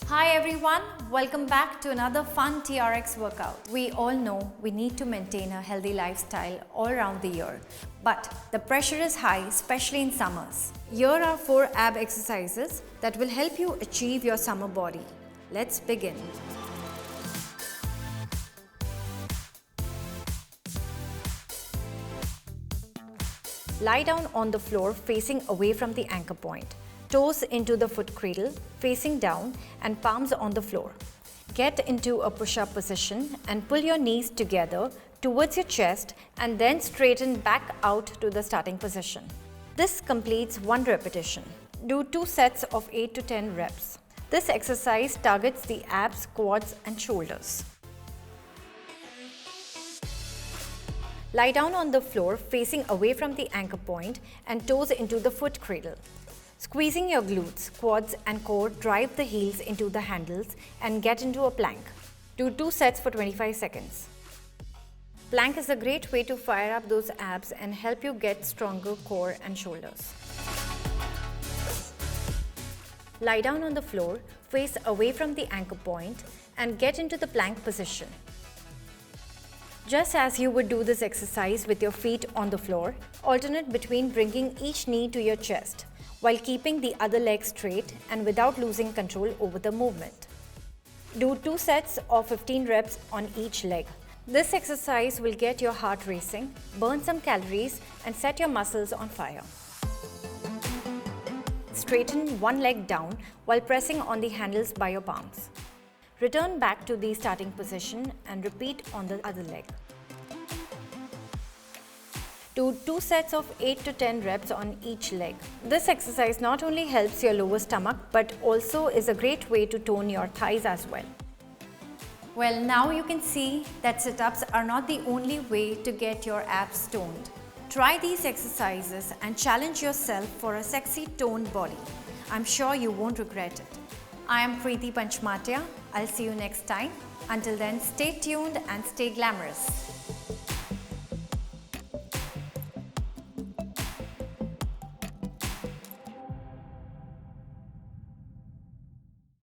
Hi everyone, welcome back to another fun TRX workout. We all know we need to maintain a healthy lifestyle all around the year, but the pressure is high, especially in summers. Here are 4 ab exercises that will help you achieve your summer body. Let's begin. Lie down on the floor facing away from the anchor point. Toes into the foot cradle, facing down and palms on the floor. Get into a push-up position and pull your knees together towards your chest and then straighten back out to the starting position. This completes 1 repetition. Do 2 sets of 8 to 10 reps. This exercise targets the abs, quads and shoulders. Lie down on the floor facing away from the anchor point and toes into the foot cradle. Squeezing your glutes, quads and core, drive the heels into the handles and get into a plank. Do 2 sets for 25 seconds. Plank is a great way to fire up those abs and help you get stronger core and shoulders. Lie down on the floor, face away from the anchor point and get into the plank position. Just as you would do this exercise with your feet on the floor, alternate between bringing each knee to your chest, while keeping the other leg straight and without losing control over the movement. Do 2 sets of 15 reps on each leg. This exercise will get your heart racing, burn some calories and set your muscles on fire. Straighten one leg down while pressing on the handles by your palms. Return back to the starting position and repeat on the other leg. Do 2 sets of 8 to 10 reps on each leg. This exercise not only helps your lower stomach but also is a great way to tone your thighs as well. Well, now you can see that sit-ups are not the only way to get your abs toned. Try these exercises and challenge yourself for a sexy toned body. I'm sure you won't regret it. I am Priti Panchmatia. I'll see you next time. Until then, stay tuned and stay glamorous.